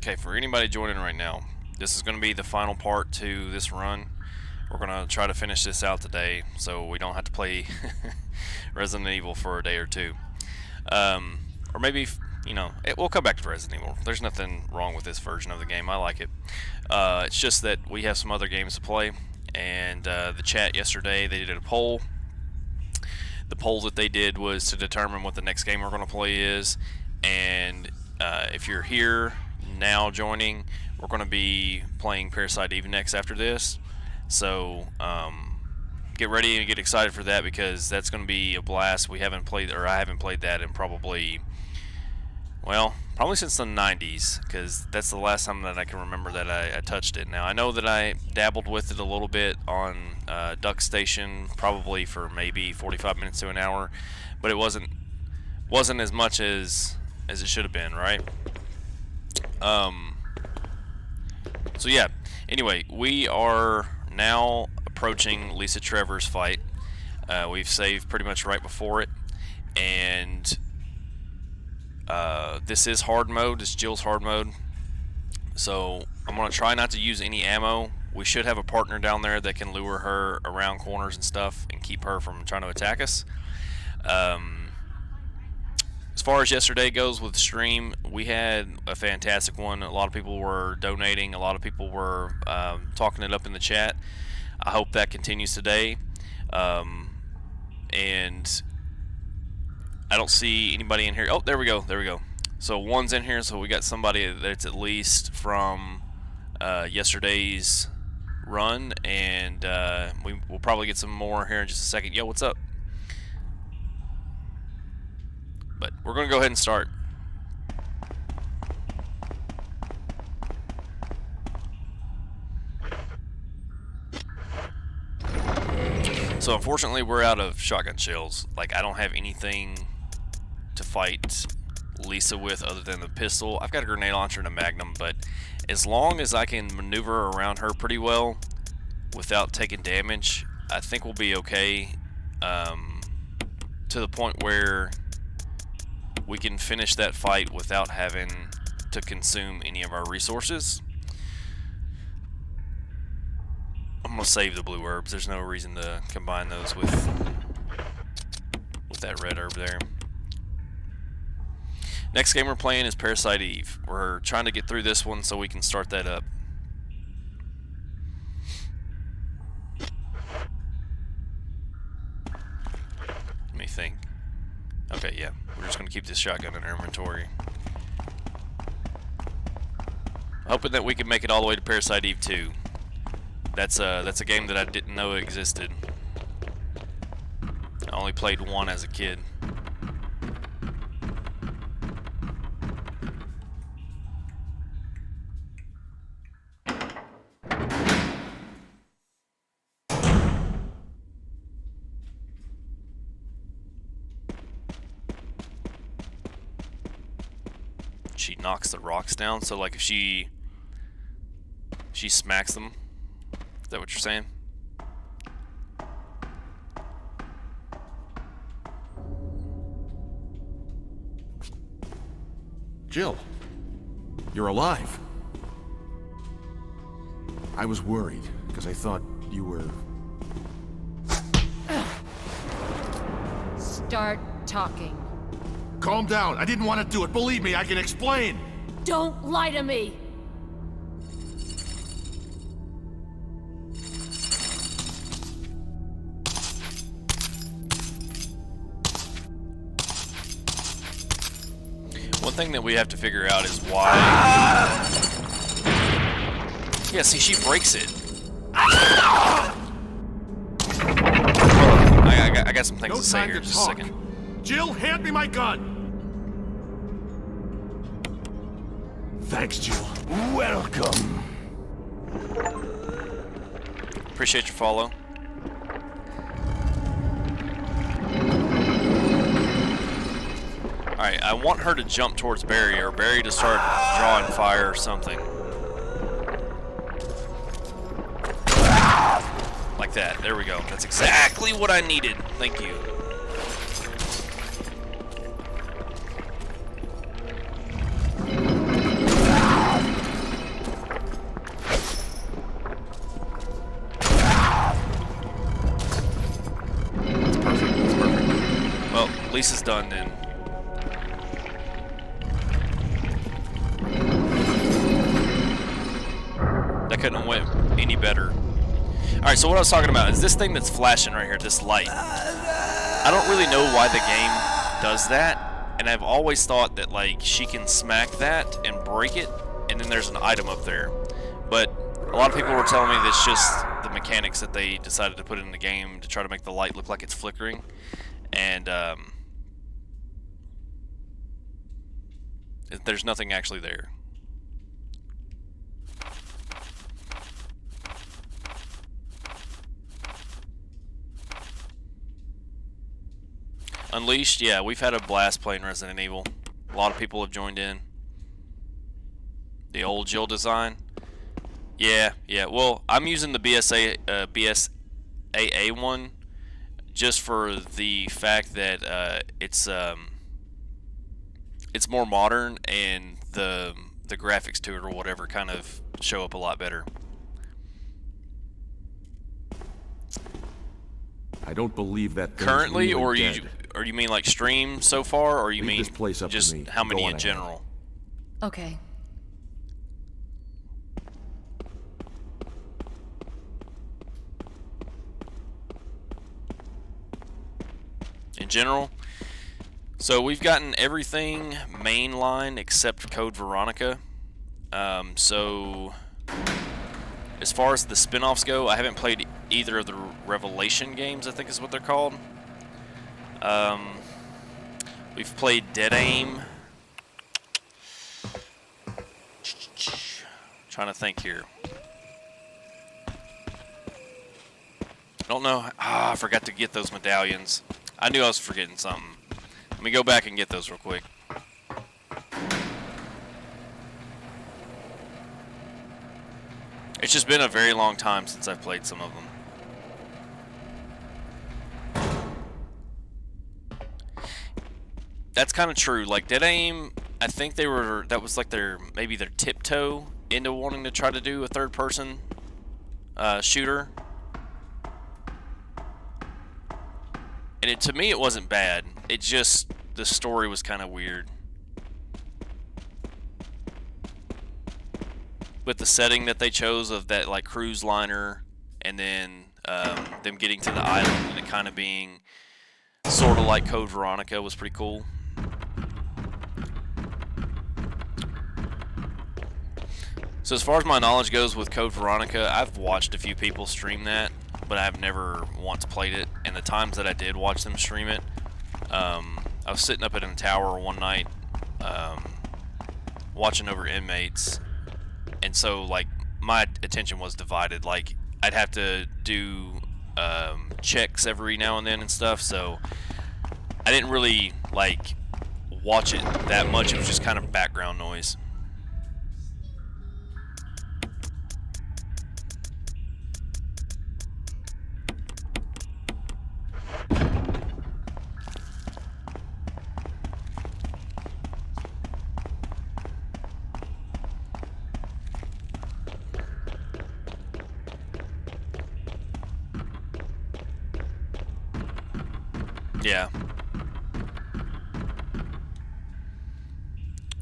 Okay, for anybody joining right now, this is going to be the final part to this run. We're going to try to finish this out today so we don't have to play Resident Evil for a day or two. Or maybe, you know, we'll come back to Resident Evil. There's nothing wrong with this version of the game. I like it. It's just that we have some other games to play, and the chat yesterday, they did a poll. The poll that they did was to determine what the next game we're going to play is, and if you're here now joining, we're going to be playing Parasite Eve next after this. So get ready and get excited for that, because that's going to be a blast. We haven't played, or I haven't played that in probably since the 90s, because that's the last time that I can remember that I touched it. Now I know that I dabbled with it a little bit on Duck Station, probably for maybe 45 minutes to an hour, but it wasn't as much as it should have been, right? So yeah, anyway, we are now approaching Lisa Trevor's fight. We've saved pretty much right before it, and this is hard mode. This is Jill's hard mode, so I'm going to try not to use any ammo. We should have a partner down there that can lure her around corners and stuff and keep her from trying to attack us. As far as yesterday goes with the stream, we had a fantastic one. A lot of people were donating. A lot of people were talking it up in the chat. I hope that continues today. And I don't see anybody in here. Oh, there we go. There we go. So one's in here, so we got somebody that's at least from yesterday's run, and we'll probably get some more here in just a second. Yo, what's up? But we're going to go ahead and start. So unfortunately, we're out of shotgun shells. Like, I don't have anything to fight Lisa with other than the pistol. I've got a grenade launcher and a magnum, but as long as I can maneuver around her pretty well without taking damage, I think we'll be okay, to the point where we can finish that fight without having to consume any of our resources. I'm gonna save the blue herbs. There's no reason to combine those with that red herb there. Next game we're playing is Parasite Eve. We're trying to get through this one so we can start that up. Let me think. Okay, yeah. We're just going to keep this shotgun in our inventory. Hoping that we can make it all the way to Parasite Eve 2. That's a game that I didn't know existed. I only played one as a kid. She knocks the rocks down, so like if she smacks them. Is that what you're saying? Jill, you're alive. I was worried because I thought you were... Start talking. Calm down. I didn't want to do it. Believe me, I can explain. Don't lie to me! One thing that we have to figure out is why... Yeah, see, she breaks it. I got some things to say here in just a second. Jill, hand me my gun! Thanks, Jill. Welcome. Appreciate your follow. Alright, I want her to jump towards Barry, or Barry to start drawing fire or something. Like that. There we go. That's exactly what I needed. Thank you. least it's done then. That couldn't have went any better. Alright, so what I was talking about is this thing that's flashing right here, this light. I don't really know why the game does that, and I've always thought that like she can smack that and break it, and then there's an item up there. But a lot of people were telling me that it's just the mechanics that they decided to put in the game to try to make the light look like it's flickering. And there's nothing actually there. Unleashed, yeah, we've had a blast playing Resident Evil. A lot of people have joined in. The old Jill design. Yeah. Well, I'm using the BSAA one just for the fact that it's more modern and the graphics to it or whatever kind of show up a lot better. I don't believe that thing's Currently, really or dead. you mean like stream so far, or you Leave mean this place up to just me. how many Go on in ahead. general? Okay. In general, so we've gotten everything mainline except Code Veronica. So as far as the spin-offs go, I haven't played either of the Revelation games, I think is what they're called. We've played Dead Aim. Trying to think here. I don't know. I forgot to get those medallions. I knew I was forgetting something. Let me go back and get those real quick. It's just been a very long time since I've played some of them. That's kind of true. Like Dead Aim, I think that was like maybe their tiptoe into wanting to try to do a third person shooter. And to me it wasn't bad. It just, the story was kind of weird. With the setting that they chose of that like cruise liner, and then them getting to the island and it kind of being sort of like Code Veronica was pretty cool. So as far as my knowledge goes with Code Veronica, I've watched a few people stream that, but I've never once played it. And the times that I did watch them stream it, I was sitting up in a tower one night watching over inmates, and so like my attention was divided. Like I'd have to do checks every now and then and stuff, so I didn't really like watch it that much. It was just kind of background noise. Yeah.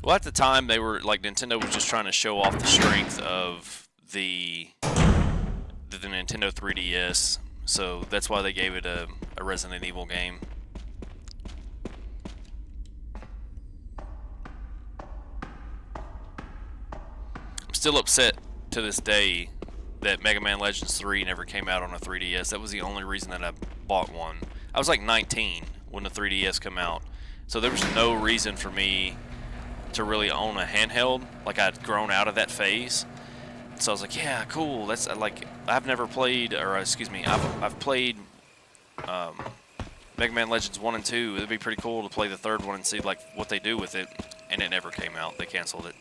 Well, at the time, they were like Nintendo was just trying to show off the strength of the Nintendo 3DS, so that's why they gave it a Resident Evil game. I'm still upset to this day that Mega Man Legends 3 never came out on a 3DS. That was the only reason that I bought one. I was like 19 when the 3DS came out, so there was no reason for me to really own a handheld. Like I'd grown out of that phase, so I was like, yeah, cool. That's like I've never played, or excuse me, I've played Mega Man Legends 1 and 2. It'd be pretty cool to play the third one and see like what they do with it, and it never came out. They canceled it.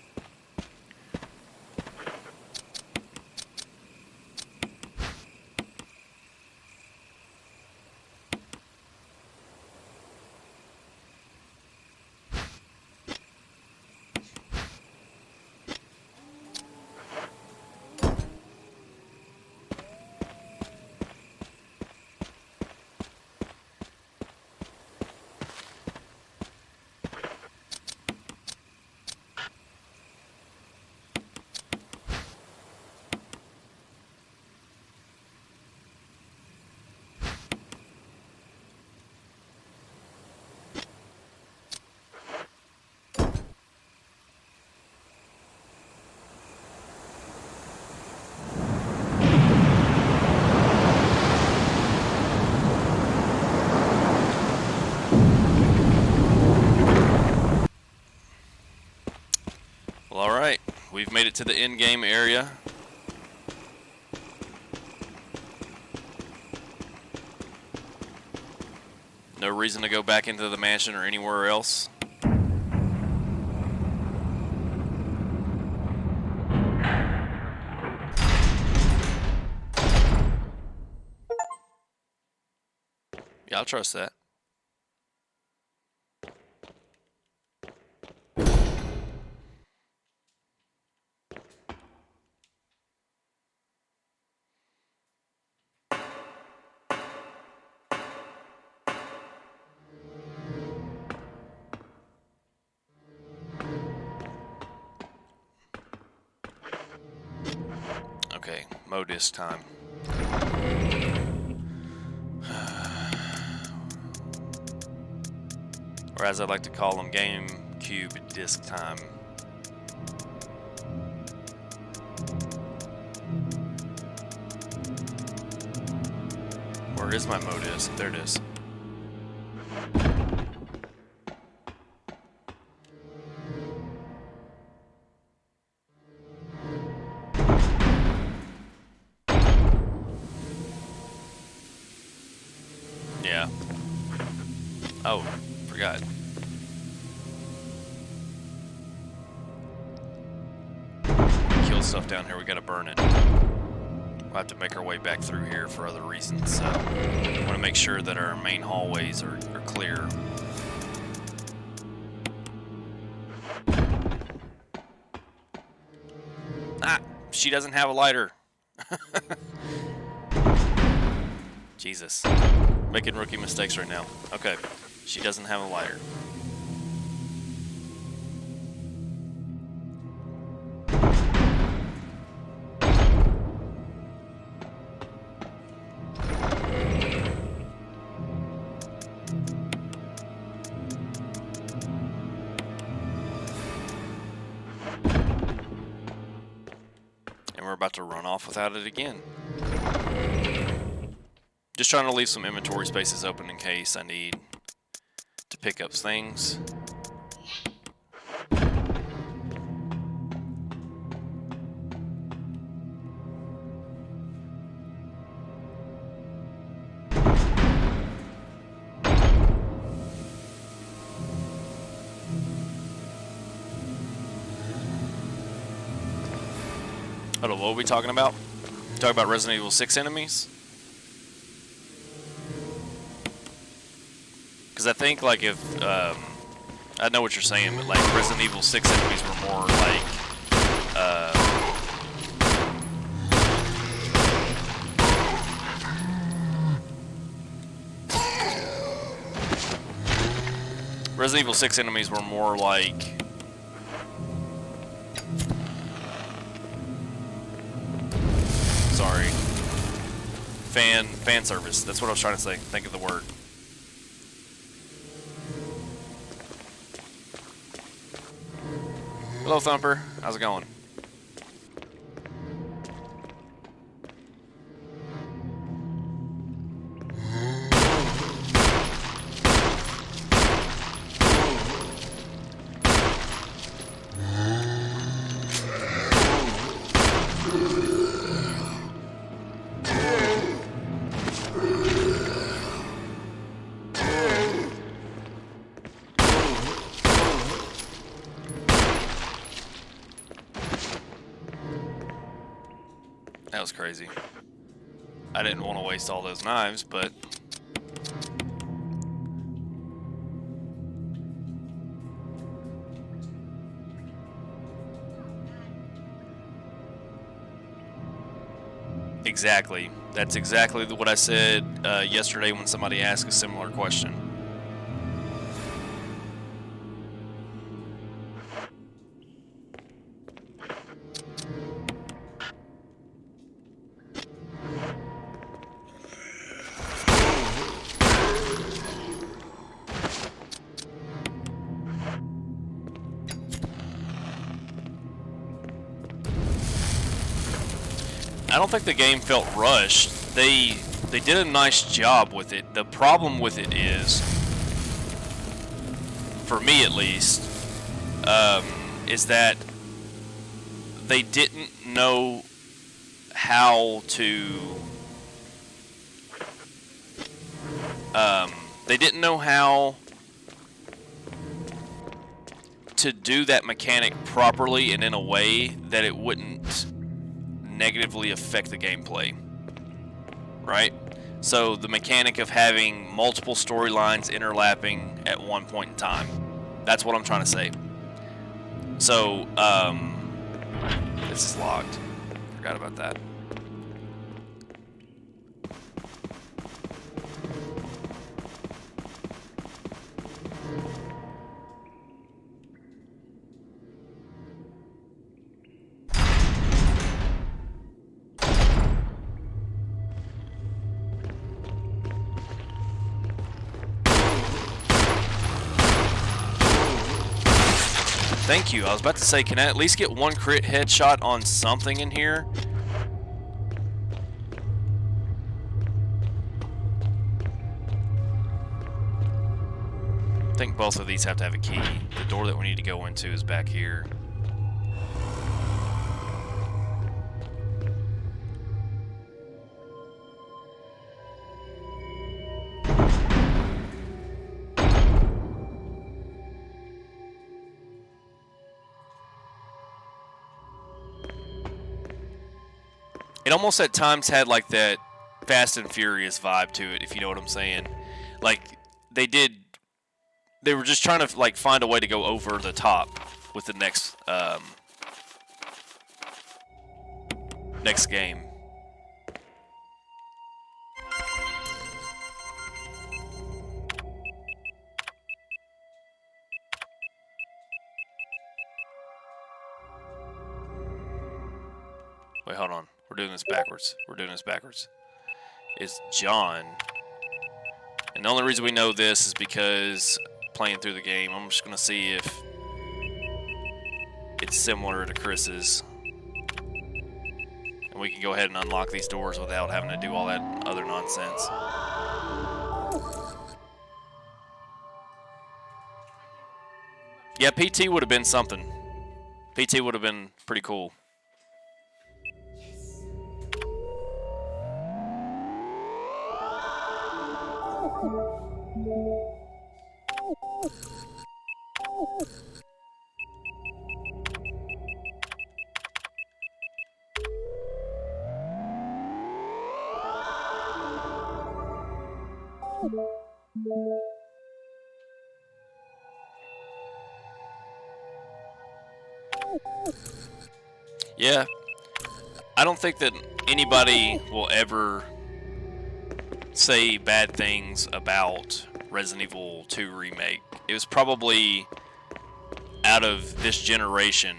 Well, alright. We've made it to the end game area. No reason to go back into the mansion or anywhere else. Yeah, I'll trust that. Okay, Modis time. Or as I like to call them, GameCube disc time. Where is my Modis? There it is. Yeah. Oh, forgot. Kill stuff down here, we gotta burn it. We'll have to make our way back through here for other reasons, so I want to make sure that our main hallways are clear. Ah! She doesn't have a lighter! Jesus. Making rookie mistakes right now. Okay. She doesn't have a lighter. And we're about to run off without it again. Just trying to leave some inventory spaces open in case I need to pick up things. Hold on, what are we talking about? Talking about Resident Evil 6 enemies? Because I think, like, if, I know what you're saying, but, like, Resident Evil 6 enemies were more, like, Resident Evil 6 enemies were more, like, sorry, fan service. That's what I was trying to say. Think of the word. Hello, Thumper. How's it going? That was crazy. I didn't want to waste all those knives, but exactly. That's exactly what I said yesterday when somebody asked a similar question. I don't think the game felt rushed. They did a nice job with it. The problem with it is, for me at least, is that they didn't know how to they didn't know how to do that mechanic properly and in a way that it wouldn't negatively affect the gameplay, right? So the mechanic of having multiple storylines interlapping at one point in time. That's what I'm trying to say. So, this is locked. Forgot about that. Thank you. I was about to say, can I at least get one crit headshot on something in here? I think both of these have to have a key. The door that we need to go into is back here. It almost at times had like that Fast and Furious vibe to it, if you know what I'm saying. Like they were just trying to like find a way to go over the top with the next next game. Wait, hold on. We're doing this backwards. We're doing this backwards. It's John. And the only reason we know this is because playing through the game, I'm just going to see if it's similar to Chris's. And we can go ahead and unlock these doors without having to do all that other nonsense. Yeah, PT would have been something. PT would have been pretty cool. Yeah, I don't think that anybody will ever say bad things about Resident Evil 2 Remake. It was probably, out of this generation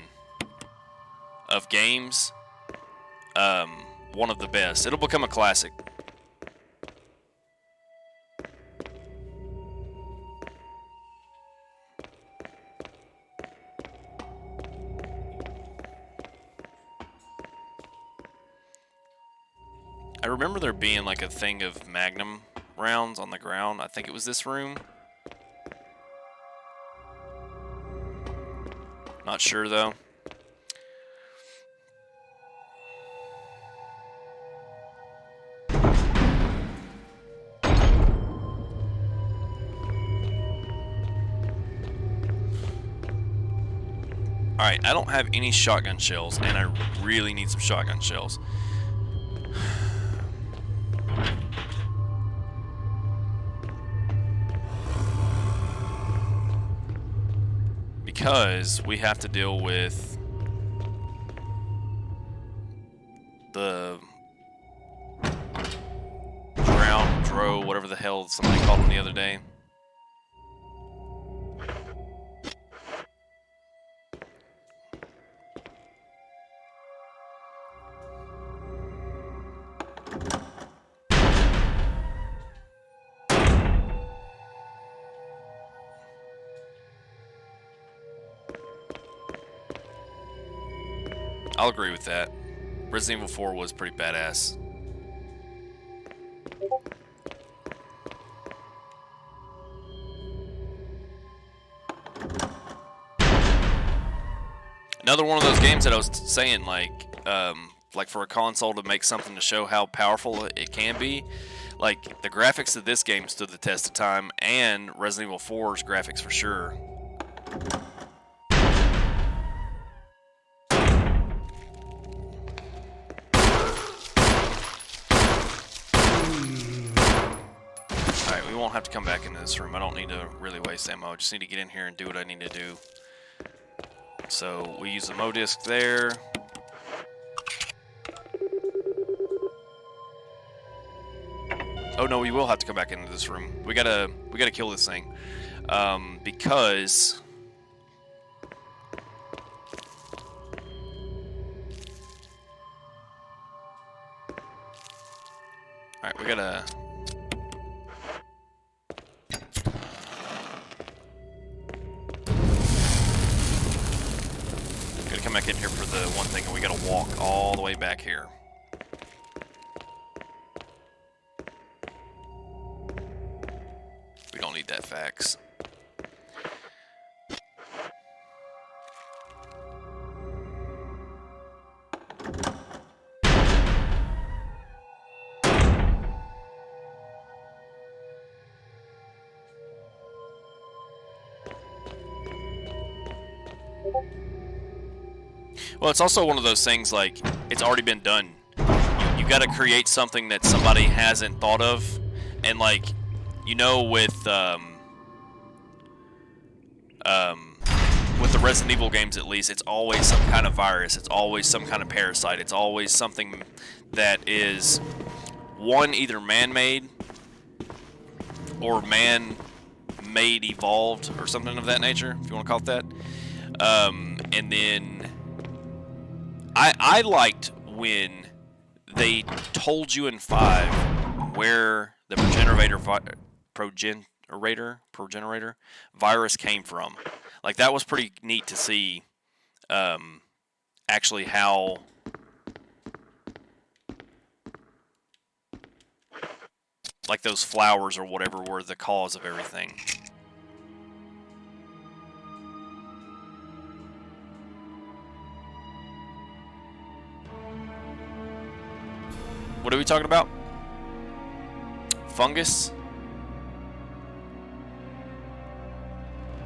of games, one of the best. It'll become a classic. I remember there being like a thing of Magnum rounds on the ground. I think it was this room. Not sure though. Alright, I don't have any shotgun shells, and I really need some shotgun shells. Because we have to deal with the dro, whatever the hell somebody called them the other day. I'll agree with that. Resident Evil 4 was pretty badass. Another one of those games that I was saying, like for a console to make something to show how powerful it can be. Like, the graphics of this game stood the test of time, and Resident Evil 4's graphics for sure. Alright, we won't have to come back into this room. I don't need to really waste ammo. I just need to get in here and do what I need to do. So, we use the Mo disc there. Oh no, we will have to come back into this room. We gotta kill this thing, because all right, we gotta. Gotta come back in here for the one thing, and we gotta walk all the way back here. We don't need that fax. Well, it's also one of those things, like, it's already been done. You got to create something that somebody hasn't thought of, and like, you know, with the Resident Evil games, at least, it's always some kind of virus. It's always some kind of parasite. It's always something that is, one, either man-made or man-made evolved or something of that nature, if you want to call it that. And then I liked when they told you in 5 where the progenitor virus came from. Like, that was pretty neat to see, actually how like those flowers or whatever were the cause of everything. What are we talking about? Fungus?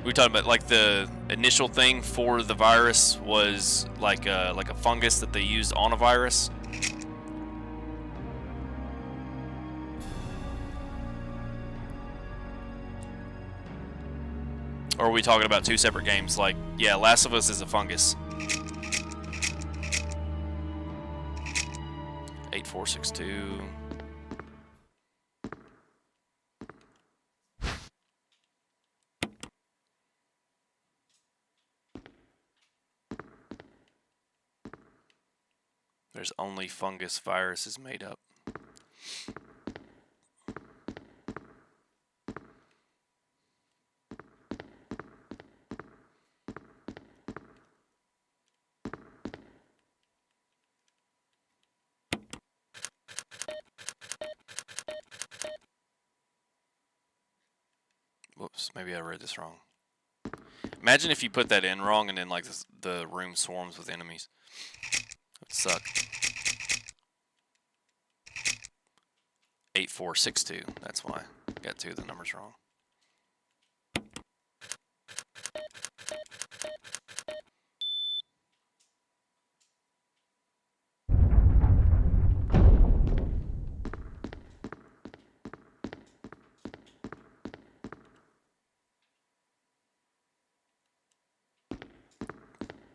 We talking about, like, the initial thing for the virus was like a fungus that they used on a virus. Or are we talking about 2 separate games? Like, yeah, Last of Us is a fungus. 8462. There's only fungus viruses made up. Whoops, maybe I read this wrong. Imagine if you put that in wrong and then, like, the room swarms with enemies. That would suck. 8462, that's why. Got 2 of the numbers wrong.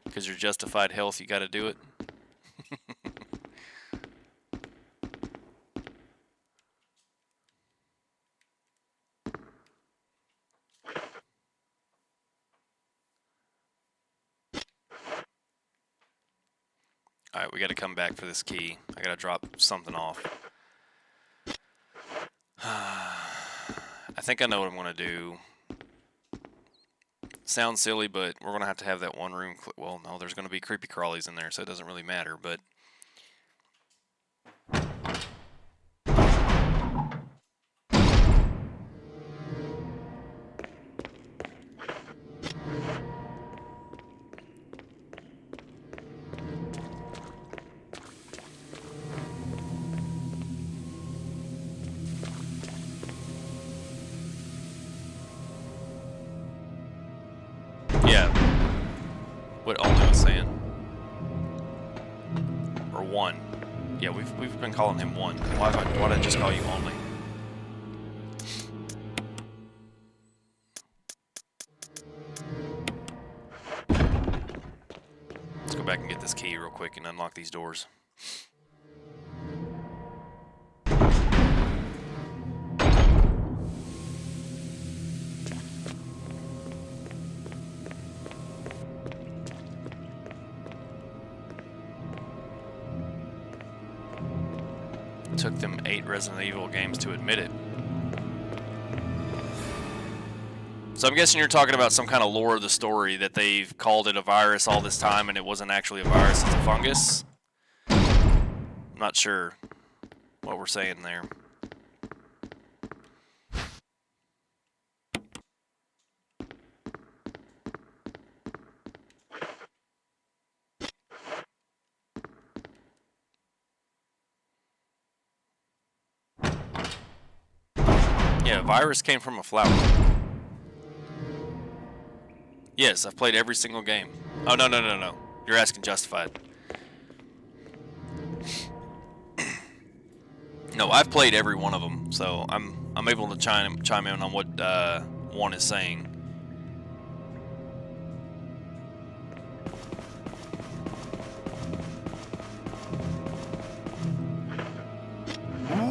Because you're justified health, you gotta do it. Alright, we gotta come back for this key. I gotta drop something off. I think I know what I'm gonna do. Sounds silly, but we're gonna have to have that one room. Well, no, there's gonna be creepy crawlies in there, so it doesn't really matter. But What only was saying? Or one? Yeah, we've been calling him one. Why did I just call you only? Let's go back and get this key real quick and unlock these doors. Took them 8 Resident Evil games to admit it. So I'm guessing you're talking about some kind of lore of the story that they've called it a virus all this time and it wasn't actually a virus, it's a fungus. I'm not sure what we're saying there. Yeah, virus came from a flower. Yes, I've played every single game. Oh, no. You're asking Justified. No, I've played every one of them, so I'm able to chime in on what one is saying.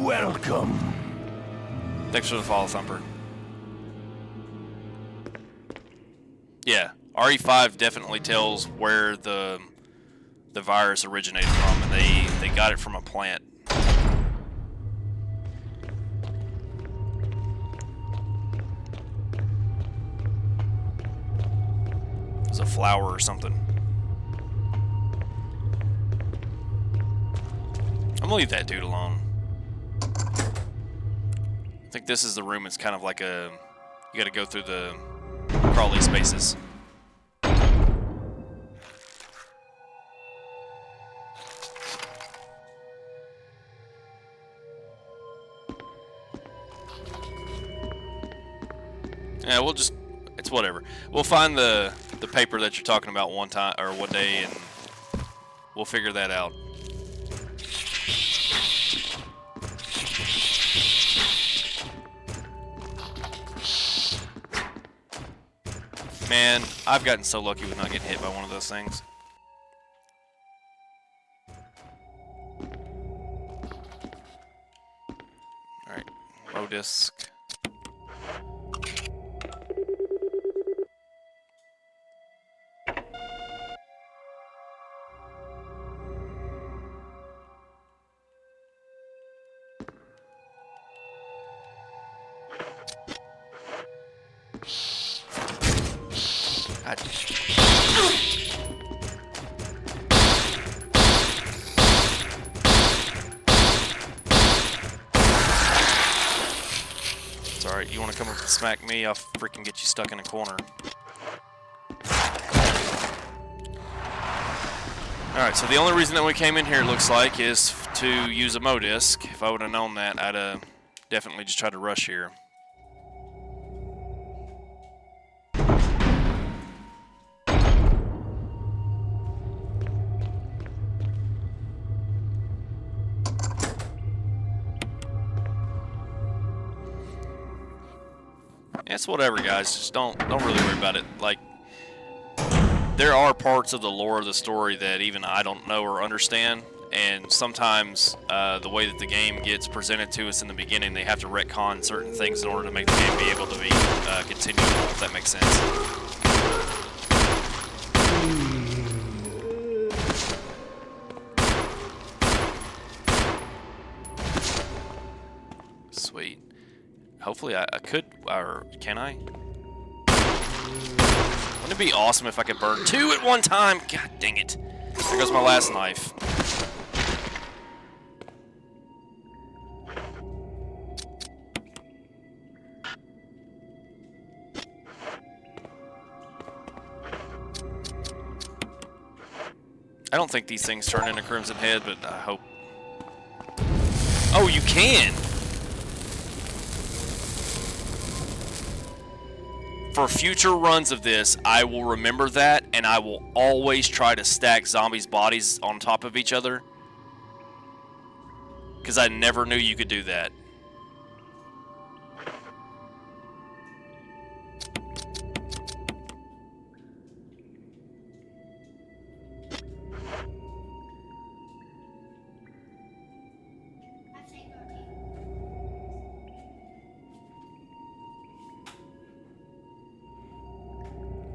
Welcome. Thanks for the follow, Thumper. Yeah, RE5 definitely tells where the virus originated from, and they got it from a plant. It's a flower or something. I'm gonna leave that dude alone. I think this is the room. It's kind of like a... You gotta go through the crawly spaces. Yeah, we'll just... It's whatever. We'll find the paper that you're talking about one time, or one day, and we'll figure that out. Man, I've gotten so lucky with not getting hit by one of those things. Alright, low disc. God. It's alright, you want to come up and smack me, I'll freaking get you stuck in a corner. Alright, so the only reason that we came in here, it looks like, is to use a Modisc. If I would have known that, I'd definitely just tried to rush here. It's whatever, guys. Just don't really worry about it. Like, there are parts of the lore of the story that even I don't know or understand, and sometimes the way that the game gets presented to us in the beginning, they have to retcon certain things in order to make the game be able to be continuable, if that makes sense. Sweet. Hopefully I could, or can I? Wouldn't it be awesome if I could burn 2 at one time? God dang it. There goes my last knife. I don't think these things turn into Crimson Head, but I hope. Oh, you can! For future runs of this, I will remember that and I will always try to stack zombies' bodies on top of each other. Because I never knew you could do that.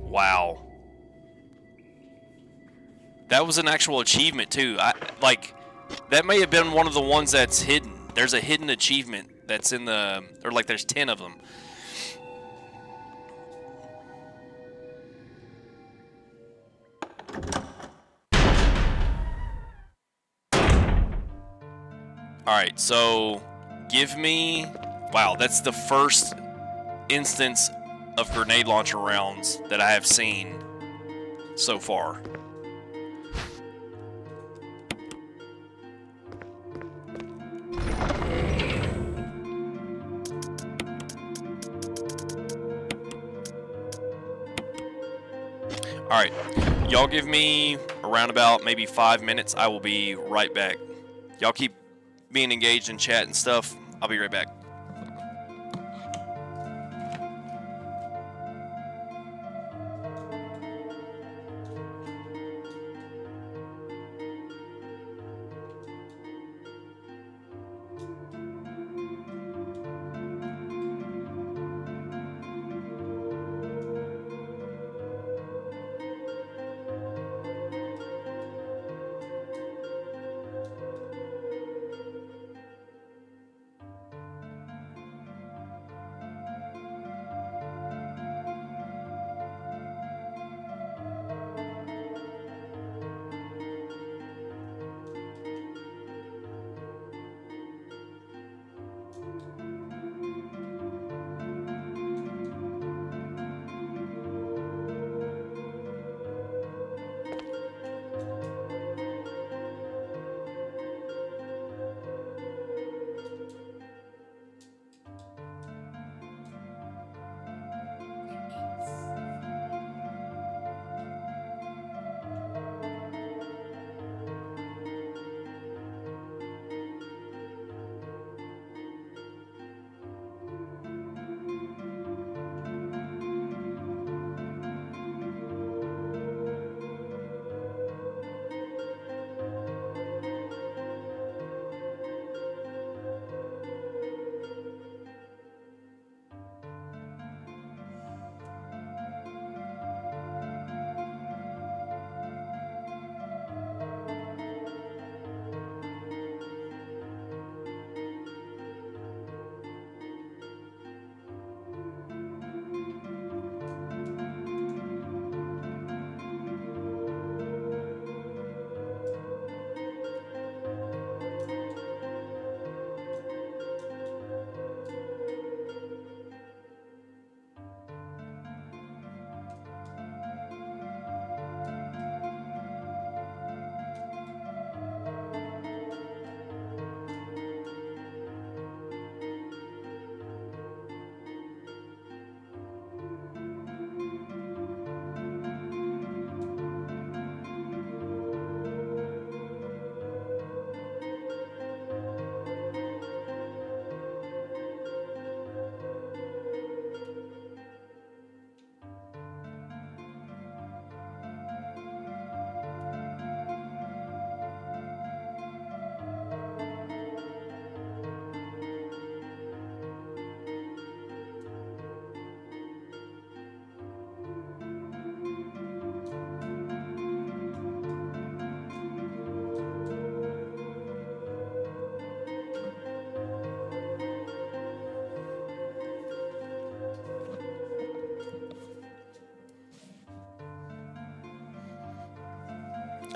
Wow. That was an actual achievement too. That may have been one of the ones that's hidden. There's a hidden achievement that's in the, or like there's 10 of them. Alright, so give me, wow, that's the first instance of grenade launcher rounds that I have seen so far. Alright, y'all give me around about maybe 5 minutes. I will be right back. Y'all keep being engaged in chat and stuff. I'll be right back.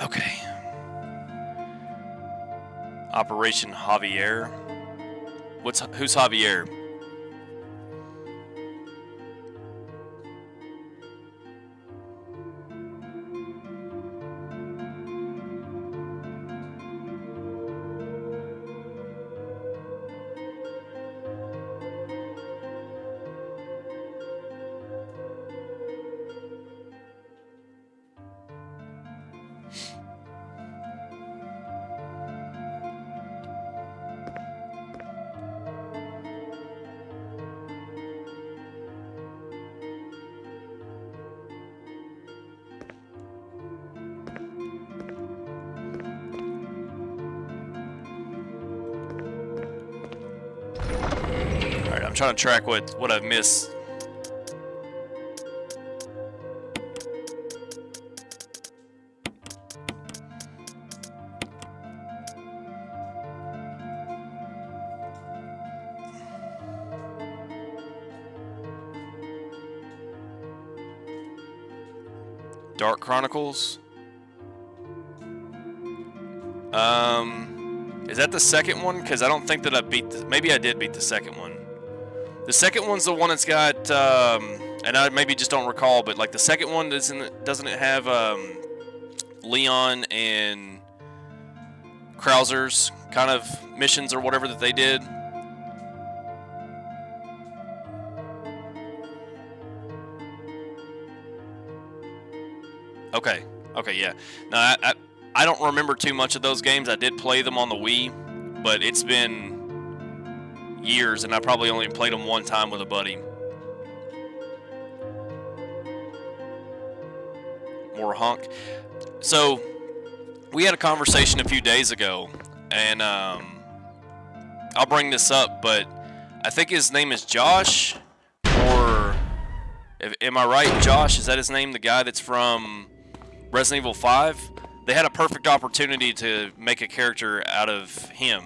Okay. Operation Javier. Who's Javier? I'm trying to track what I've missed. Dark Chronicles. Is that the second one? Because I don't think that I beat maybe I did beat the second one. The second one's the one that's got, and I maybe just don't recall, but like the second one doesn't it have Leon and Krauser's kind of missions or whatever that they did? Okay, yeah. No, I don't remember too much of those games. I did play them on the Wii, but it's been years, and I probably only played them one time with a buddy. More honk. So, we had a conversation a few days ago, and I'll bring this up, but I think his name is Josh, or am I right? Josh, is that his name? The guy that's from Resident Evil 5? They had a perfect opportunity to make a character out of him.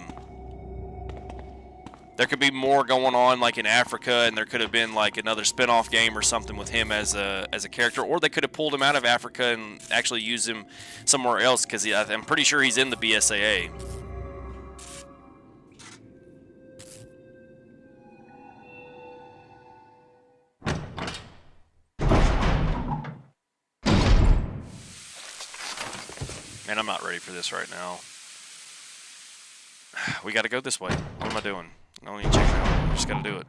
There could be more going on, like in Africa, and there could have been like another spin-off game or something with him as a character, or they could have pulled him out of Africa and actually used him somewhere else, because I'm pretty sure he's in the BSAA. Man, I'm not ready for this right now. We gotta go this way. What am I doing? I don't need to check it out. I just gotta do it.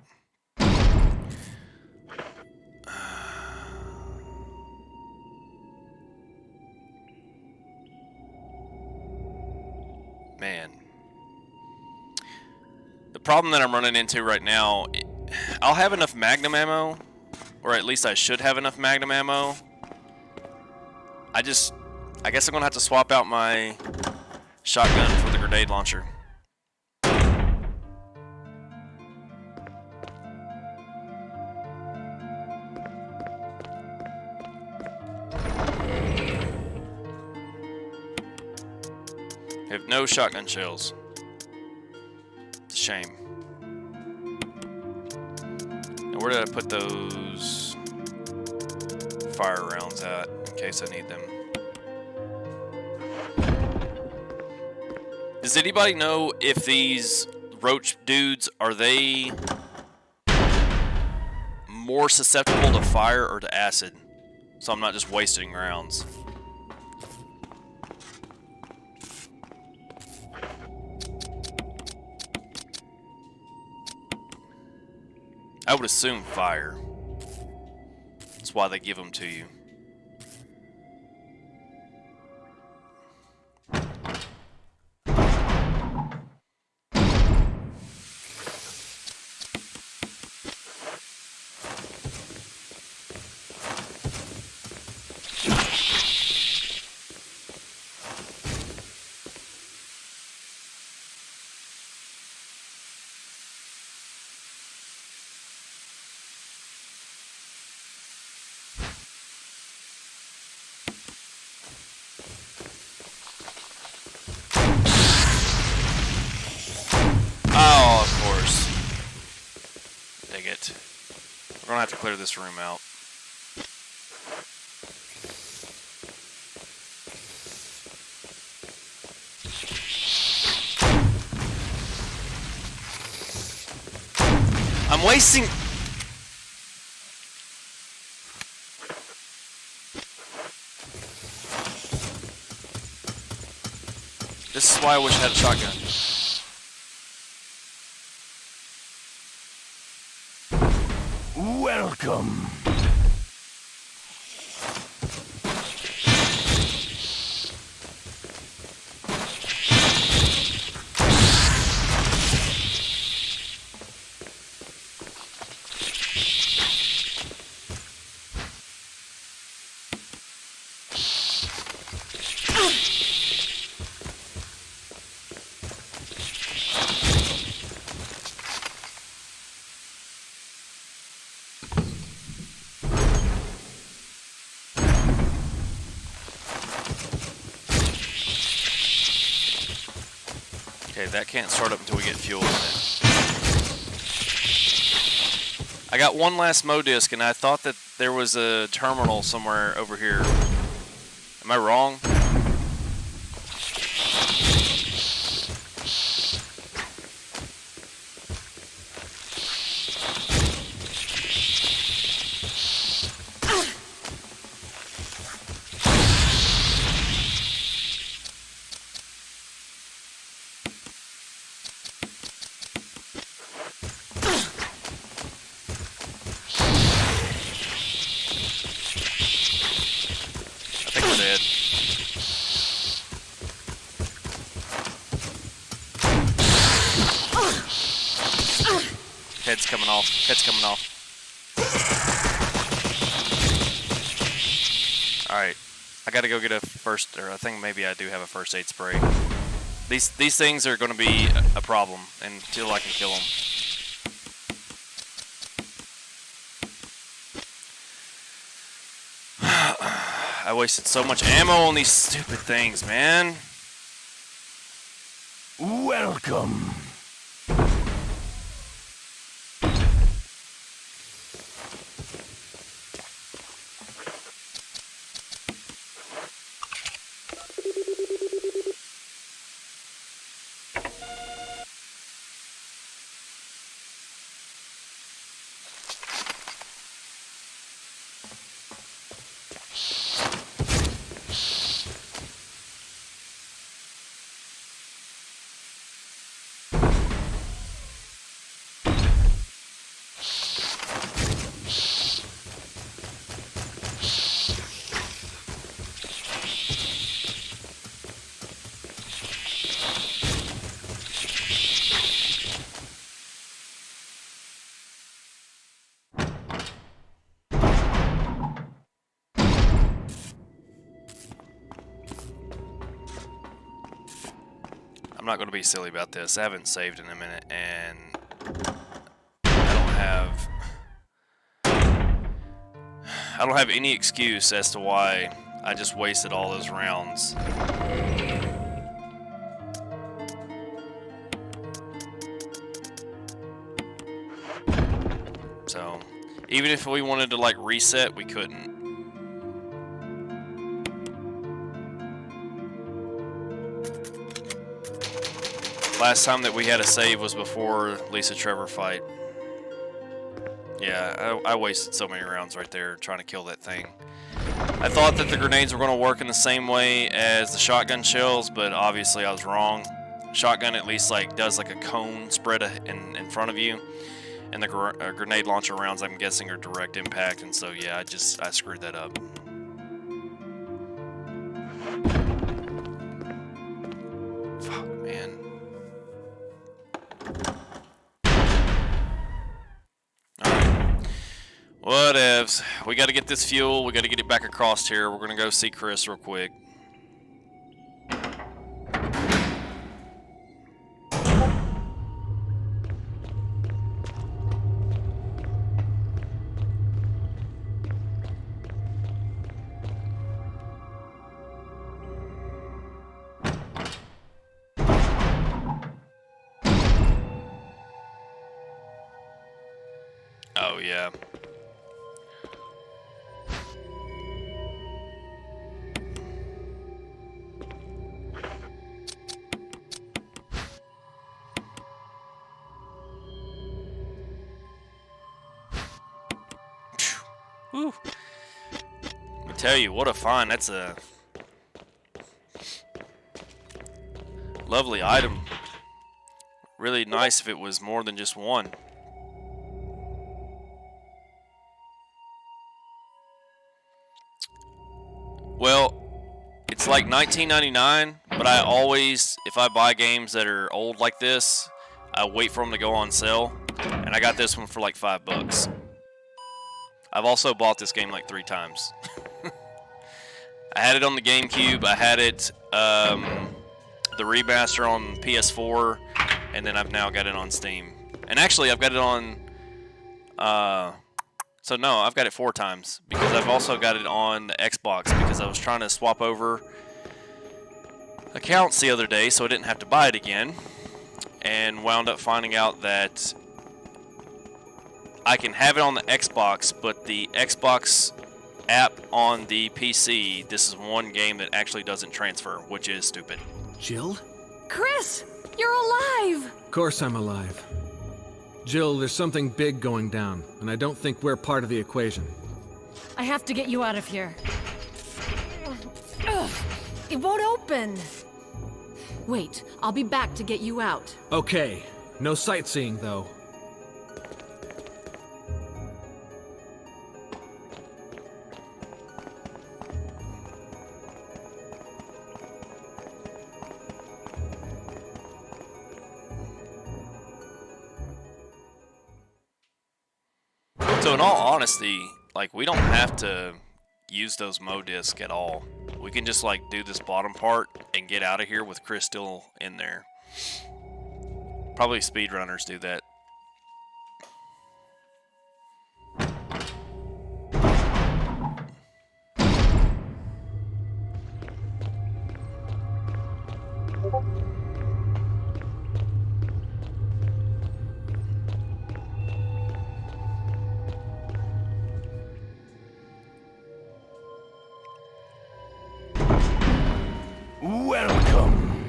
Man. The problem that I'm running into right now, I'll have enough Magnum ammo, or at least I should have enough Magnum ammo. I guess I'm gonna have to swap out my shotgun for the grenade launcher. I have no shotgun shells. It's a shame. And where did I put those fire rounds at in case I need them? Does anybody know if these roach dudes, are they more susceptible to fire or to acid? So I'm not just wasting rounds. I would assume fire. That's why they give them to you. Oh, of course. Dang it. We're gonna have to clear this room out. I'm wasting... This is why I wish I had a shotgun. Welcome. that can't start up until we get fuel in it. I got one last Mo disc, and I thought that there was a terminal somewhere over here. Am I wrong? Head's coming off. Head's coming off. Alright. I gotta go get a first, or I think maybe I do have a first aid spray. These things are gonna be a problem until I can kill them. I wasted so much ammo on these stupid things, man. Welcome. I'm not going to be silly about this. I haven't saved in a minute, and I don't have any excuse as to why I just wasted all those rounds. So, even if we wanted to like reset, we couldn't. Last time that we had a save was before Lisa Trevor fight. Yeah, I wasted so many rounds right there trying to kill that thing. I thought that the grenades were going to work in the same way as the shotgun shells, but obviously I was wrong. Shotgun at least like does like a cone spread in front of you, and the grenade launcher rounds I'm guessing are direct impact, and so yeah, I screwed that up. Fuck, man. Whatevs. We gotta get this fuel. We gotta get it back across here. We're gonna go see Chris real quick. Oh, yeah. Whew. Let me tell you, what a find. That's a lovely item. Really nice if it was more than just one. Well, it's like $19.99, but I always, if I buy games that are old like this, I wait for them to go on sale, and I got this one for like $5. I've also bought this game like 3 times. I had it on the GameCube, I had it, the remaster on PS4, and then I've now got it on Steam. And actually, I've got it on, so no, I've got it 4 times, because I've also got it on the Xbox, because I was trying to swap over accounts the other day, so I didn't have to buy it again. and wound up finding out that I can have it on the Xbox, but the Xbox app on the PC, this is one game that actually doesn't transfer, which is stupid. Jill? Chris, you're alive! Of course I'm alive. Jill, there's something big going down, and I don't think we're part of the equation. I have to get you out of here. Ugh, it won't open. Wait, I'll be back to get you out. Okay, no sightseeing though. So in all honesty, like, we don't have to use those Mo discs at all. We can just like do this bottom part and get out of here with Chris still in there. Probably speedrunners do that. Welcome.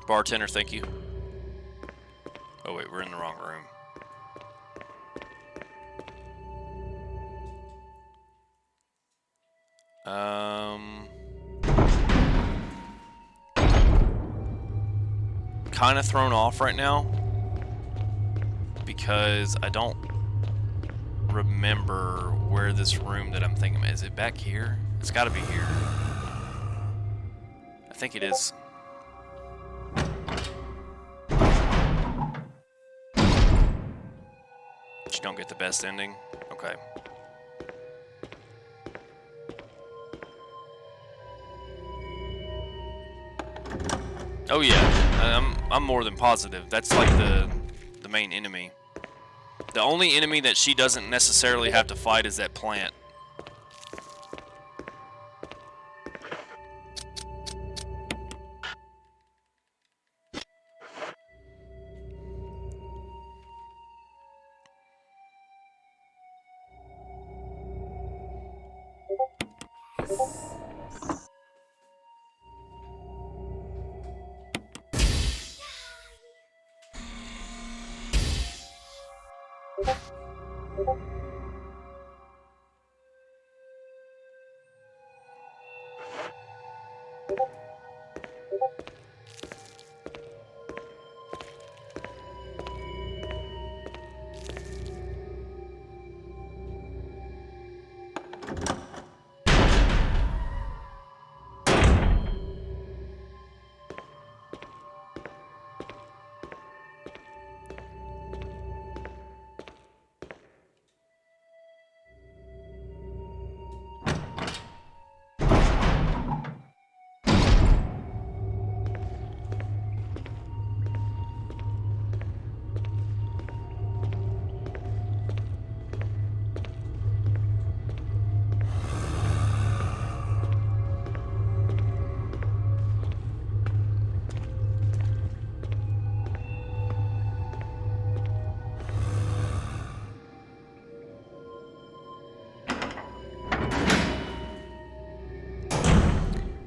Bartender, thank you. Oh wait, we're in the wrong room. Kind of thrown off right now because I don't remember where this room that I'm thinking of. Is it back here? It's got to be here. I think it is. But you don't get the best ending? Okay. Oh yeah, I'm more than positive. That's like the main enemy. The only enemy that she doesn't necessarily have to fight is that plant.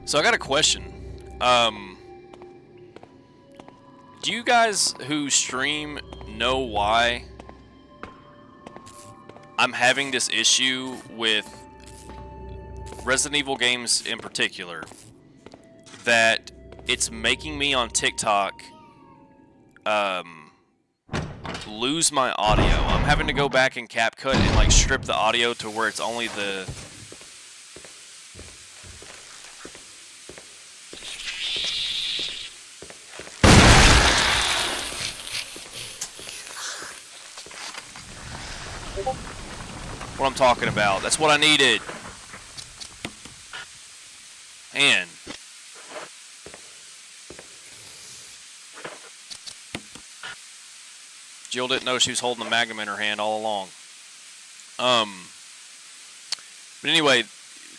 So I got a question. Do you guys who stream know why I'm having this issue with Resident Evil games in particular? That it's making me on TikTok lose my audio. I'm having to go back in CapCut and like strip the audio to where it's only the what I'm talking about. That's what I needed. Man. Jill didn't know she was holding the Magnum in her hand all along. But anyway,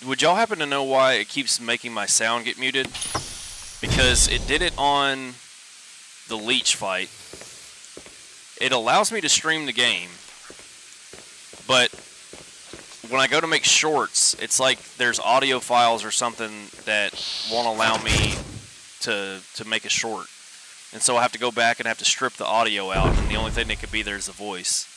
would y'all happen to know why it keeps making my sound get muted? Because it did it on the leech fight. It allows me to stream the game, but when I go to make shorts, it's like there's audio files or something that won't allow me to make a short. And so I have to go back and have to strip the audio out, and the only thing that could be there is the voice.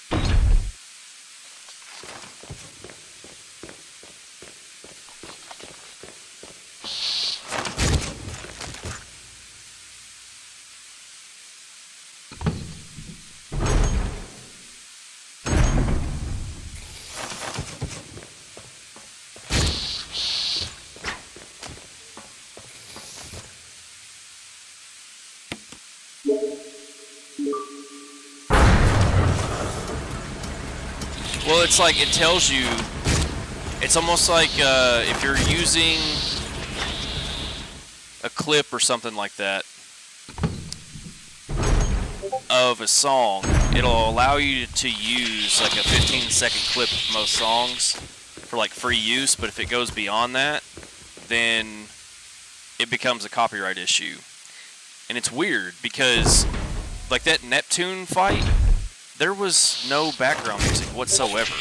Well, it's like it tells you, it's almost like if you're using a clip or something like that of a song, it'll allow you to use like a 15-second clip of most songs for like free use, but if it goes beyond that, then it becomes a copyright issue. And it's weird because like that Neptune fight, there was no background music whatsoever.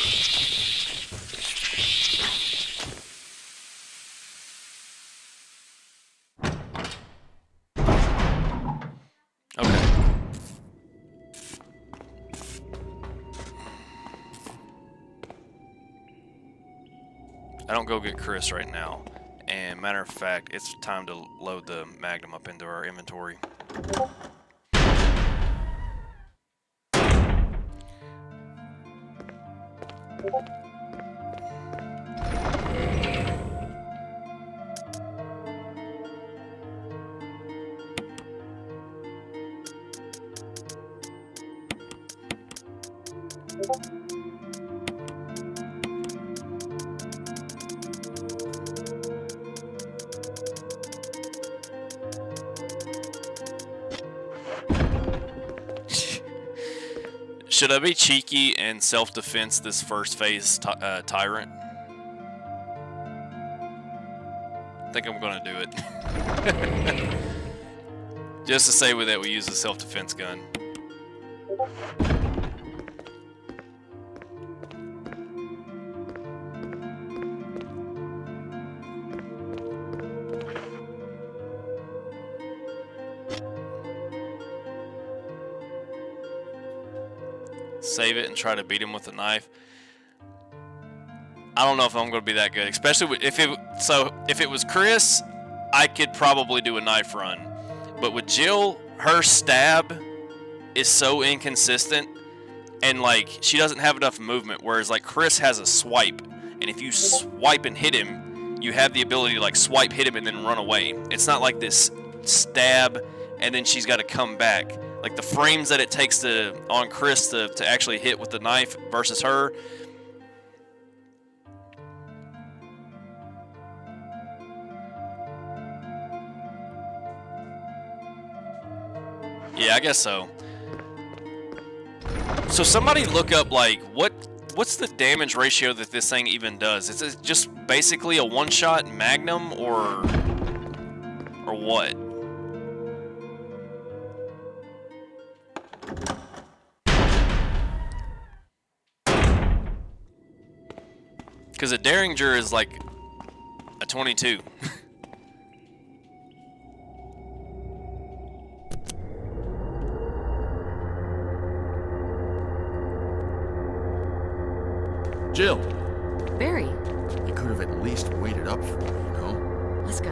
Okay. I don't go get Chris right now. And matter of fact, it's time to load the Magnum up into our inventory. Should I be cheeky and self-defense this first phase tyrant? I think I'm gonna do it. Just to say with that, we use a self-defense gun. Save it and try to beat him with a knife. I don't know if I'm going to be that good, especially if it was Chris, I could probably do a knife run. But with Jill, her stab is so inconsistent, and like she doesn't have enough movement. Whereas like Chris has a swipe, and if you swipe and hit him, you have the ability to like swipe, hit him, and then run away. It's not like this stab, and then she's got to come back. Like the frames that it takes on Chris to actually hit with the knife versus her. Yeah, I guess so. So somebody look up like what's the damage ratio that this thing even does? Is it just basically a one-shot Magnum or what? Because a Derringer is like a 22. Jill, Barry, you could have at least waited up for me, you know? let's go.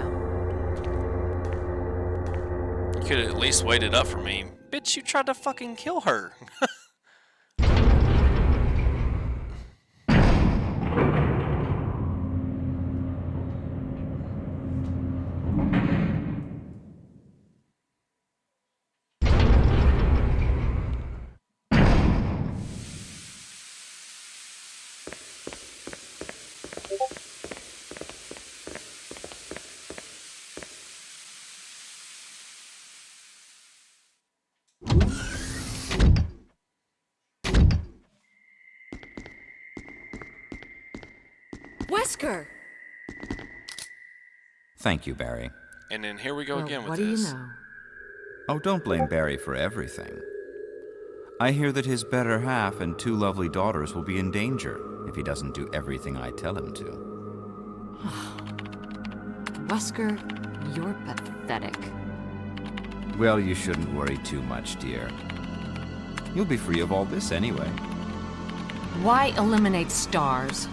You could have at least waited up for me. Bitch, you tried to fucking kill her. Wesker! Thank you, Barry. And then here we go Well, again with what do you this. know? Oh, don't blame Barry for everything. I hear that his better half and 2 lovely daughters will be in danger if he doesn't do everything I tell him to. Wesker, you're pathetic. Well, you shouldn't worry too much, dear. You'll be free of all this anyway. Why eliminate stars?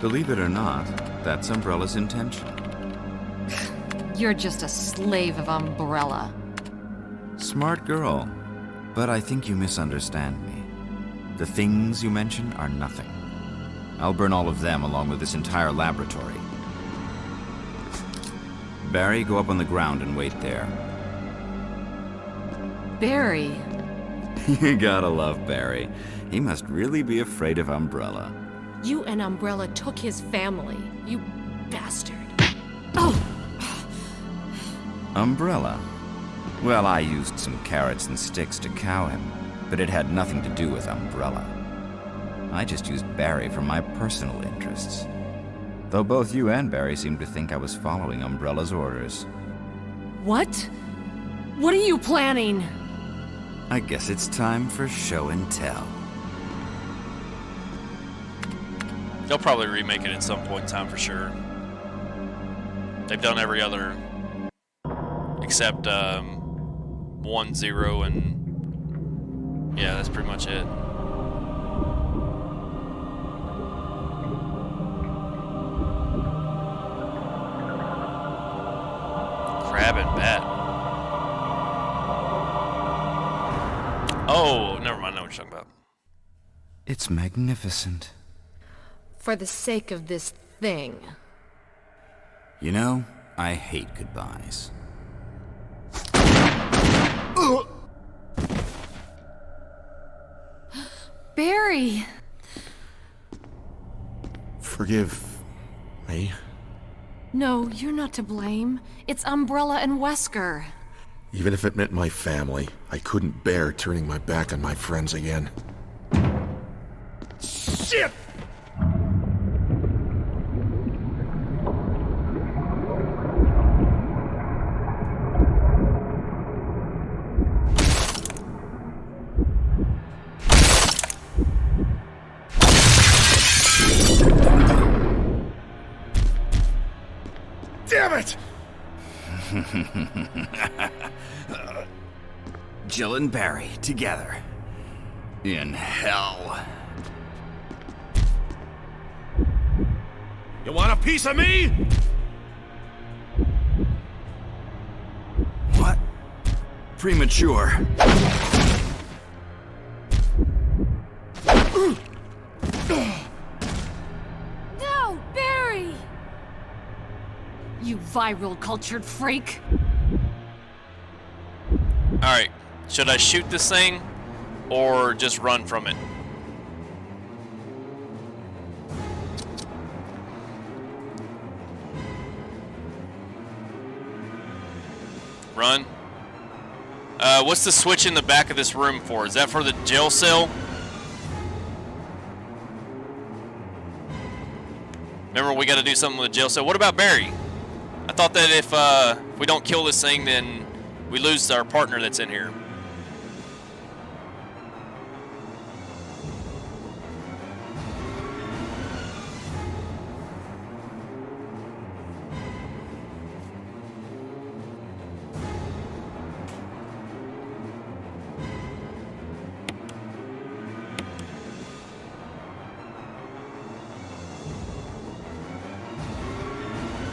Believe it or not, that's Umbrella's intention. You're just a slave of Umbrella. Smart girl. But I think you misunderstand me. The things you mention are nothing. I'll burn all of them along with this entire laboratory. Barry, go up on the ground and wait there. Barry. You gotta love Barry. He must really be afraid of Umbrella. You and Umbrella took his family. You bastard. Oh! Umbrella? Well, I used some carrots and sticks to cow him, but it had nothing to do with Umbrella. I just used Barry for my personal interests. Though both you and Barry seem to think I was following Umbrella's orders. What? What are you planning? I guess it's time for show and tell. They'll probably remake it at some point in time for sure. They've done every other except 1, 0, and yeah, that's pretty much it. Crab and bat. Oh, never mind. I know what you're talking about. It's magnificent. For the sake of this thing. You know, I hate goodbyes. Barry! Forgive me. No, you're not to blame. It's Umbrella and Wesker. Even if it meant my family, I couldn't bear turning my back on my friends again. Shit! Damn it! Jill and Barry together. In hell. You want a piece of me? What? Premature. No, Barry! You viral cultured freak! Alright, should I shoot this thing or just run from it? Run. What's the switch in the back of this room for? Is that for the jail cell? Remember, we got to do something with the jail cell. What about Barry? I thought that if we don't kill this thing, then we lose our partner that's in here.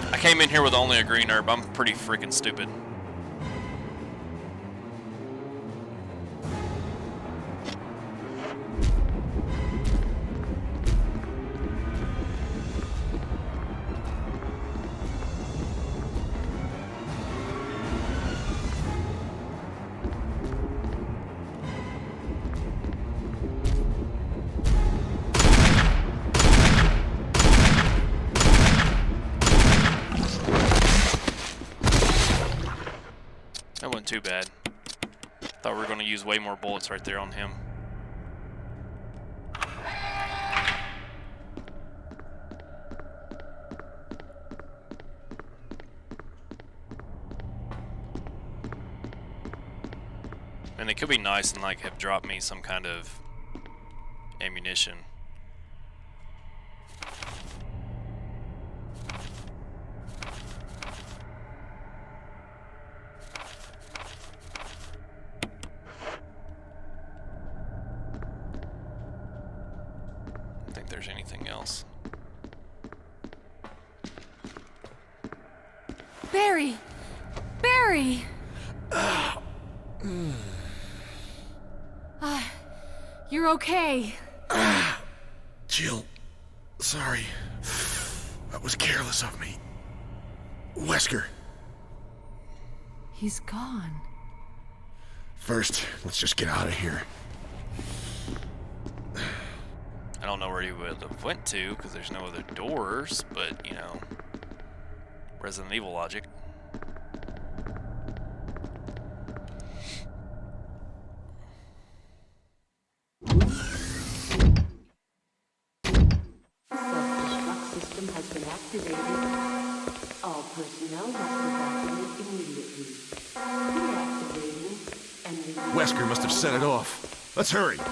I came in here with only a green herb. I'm pretty freaking stupid. That wasn't too bad. Thought we were going to use way more bullets right there on him. And they could be nice and like have dropped me some kind of ammunition. I don't think there's anything else. Barry! Barry! You're okay. Jill, sorry. That was careless of me. Wesker. He's gone. First, let's just get out of here. I don't know where he would have went to because there's no other doors, but you know, Resident Evil logic. Self-destruct system has been activated. All personnel must evacuate immediately. Deactivating and releasing. Wesker must have set it off. Let's hurry. The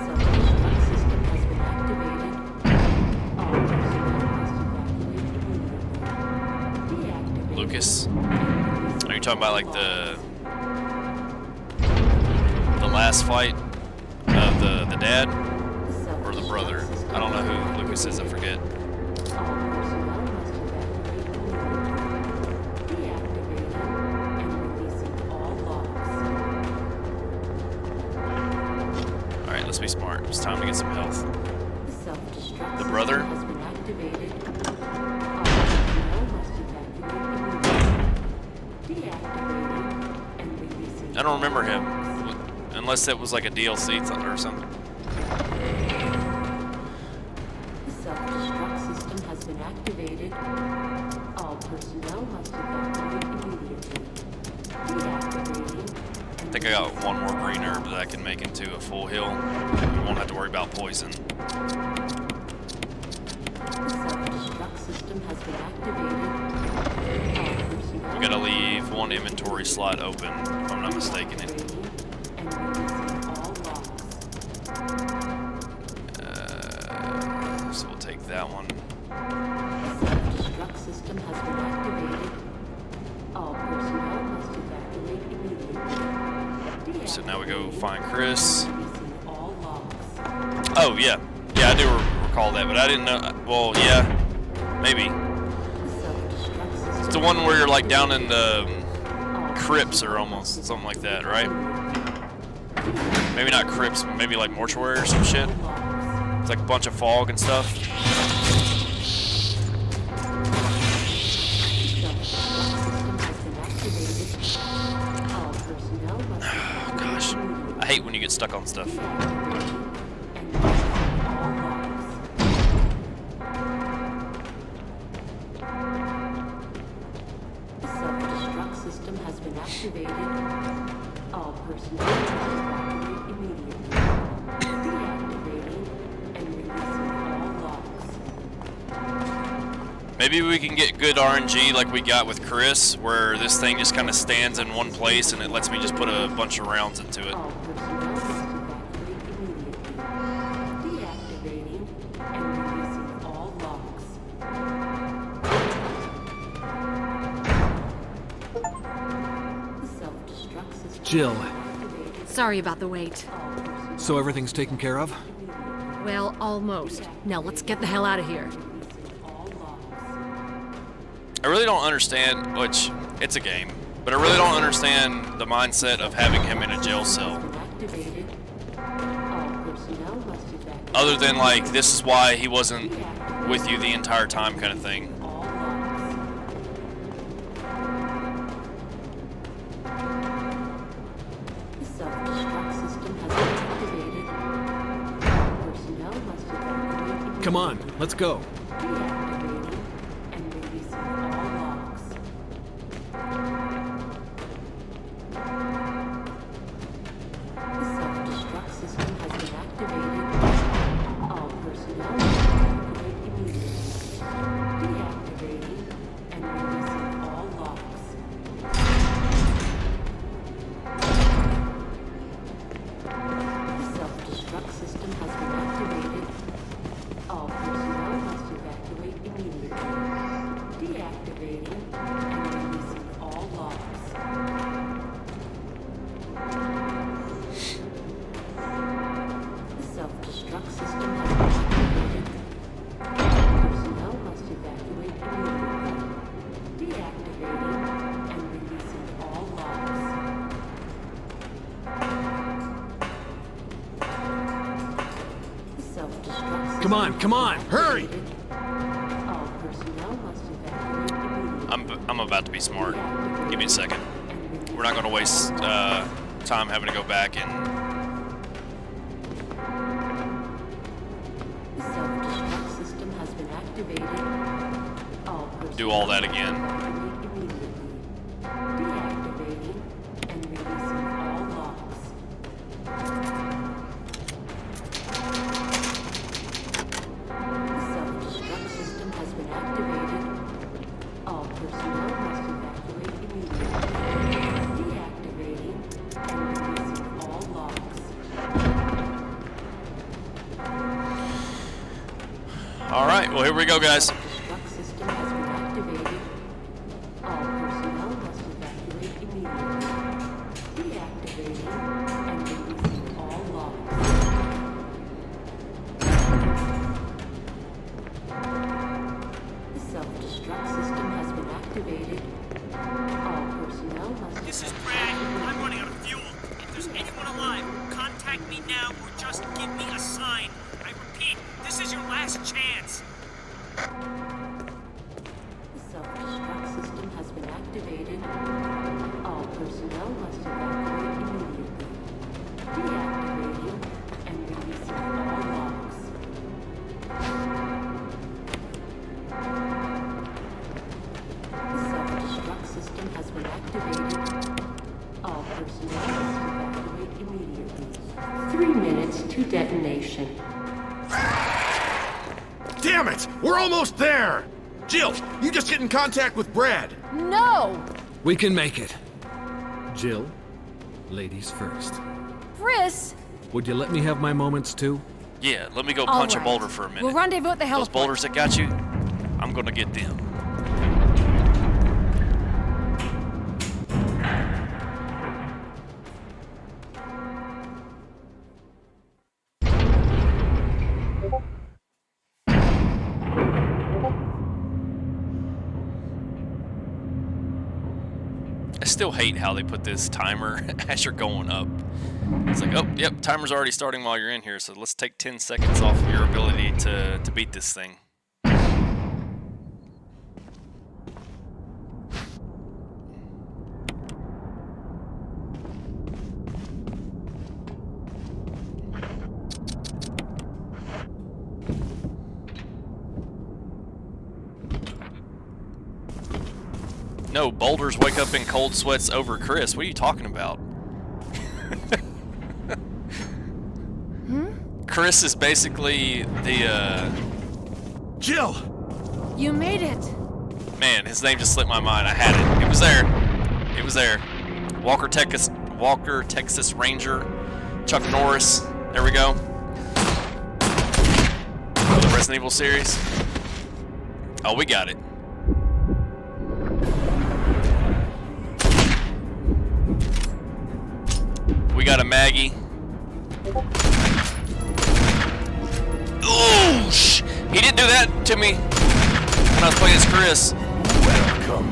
self-destruct system has been activated. All personnel must evacuate immediately. Deactivating. Lucas? Are you talking about like the last fight of the dad or the brother? I don't know who Lucas is, I forget. All personnel must evacuate immediately. Deactivating and releasing all logs. Alright, let's be smart. It's time to get some health. The self-destruct The brother? system has been activated. All personnel must evacuate immediately. Deactivating and releasing. I don't remember him. Unless it was like a DLC or something. The self-destruct system has been activated. All personnel must evacuate immediately. Deactivating. I think I got one more green herb that I can make into a full heal. We won't have to worry about poison. The self-destruct system has been activated. All personnel We gotta leave one inventory slot open, if I'm not mistaken. and releasing all logs. So we'll take that one. The self-destruct system has been activated. All personnel must evacuate immediately. So now we go find Chris. Releasing all logs. Oh, yeah. Yeah, I do recall that, but I didn't know. Well, yeah. Maybe. The self-destruct system. It's the one where you're like down in the crypts or almost something like that, right? Maybe not crypts, but maybe like mortuary or some shit. It's like a bunch of fog and stuff. Gosh, I hate when you get stuck on stuff. The self-destruct system has been activated. All personnel must evacuate immediately. Deactivating and releasing all logs. Maybe we can get good RNG like we got with Chris, where this thing just kind of stands in one place and it lets me just put a bunch of rounds into it. All personnel must evacuate immediately. Deactivating and releasing all logs. The self-destruct system Jill, activated. Sorry about the wait. All personnel so everything's taken care of? Well, almost. Now let's get the hell out of here. releasing all logs. I really don't understand, which, it's a game, but I really don't understand the mindset of having him in a jail cell. Been activated. All personnel must evacuate. Other than like, this is why he wasn't with you the entire time kind of thing. All logs. The self-destruct system has been activated. All personnel must evacuate. Come on, let's go. Deactivating and releasing all logs. The self-destruct system has been activated. All personnel must evacuate immediately. Deactivating and releasing all logs. Self-destruct system has been activated. Personnel must evacuate immediately. Deactivating and releasing all logs. Self-destruct system. Come on, hurry! All personnel must evacuate immediately. I'm about to be smart. Give me a second. We're not going to waste time having to go back and... The self-destruct system has been activated. All do all that again. evacuate immediately. Deactivating and releasing all logs. The self-destruct system has been activated. All personnel must evacuate immediately. Deactivating and releasing all logs. All right, well, here we go, guys. Self-destruct system has been activated. All personnel must evacuate immediately. Deactivating and releasing all logs. The self-destruct system has been activated. All personnel must. This is Brad. I'm running out of fuel. If there's anyone alive, contact me now or just give me a sign. I repeat, this is your last chance. The self-destruct system has been activated. All personnel must evacuate immediately. Deactivating and releasing all logs. The self-destruct system has been activated. All personnel must evacuate immediately. 3 minutes to detonation. Damn it! We're almost there! Jill, you just get in contact with Brad. No! We can make it. Jill, ladies first. Chris! Would you let me have my moments too? Yeah, let me go All punch a right. boulder for a minute. We'll rendezvous at the Those heliport. boulders that got you, I'm gonna get them. I still hate how they put this timer as you're going up. It's like, oh, yep, timer's already starting while you're in here, so let's take 10 seconds off of your ability to beat this thing. No, boulders wake up in cold sweats over Chris. What are you talking about? Chris is basically the, Jill! You made it. man, his name just slipped my mind. I had it. It was there. It was there. Walker, Texas Ranger, Chuck Norris. There we go. For the Resident Evil series. Oh, we got it. We got a Maggie. Ooh, he didn't do that to me when I was playing as Chris. Welcome.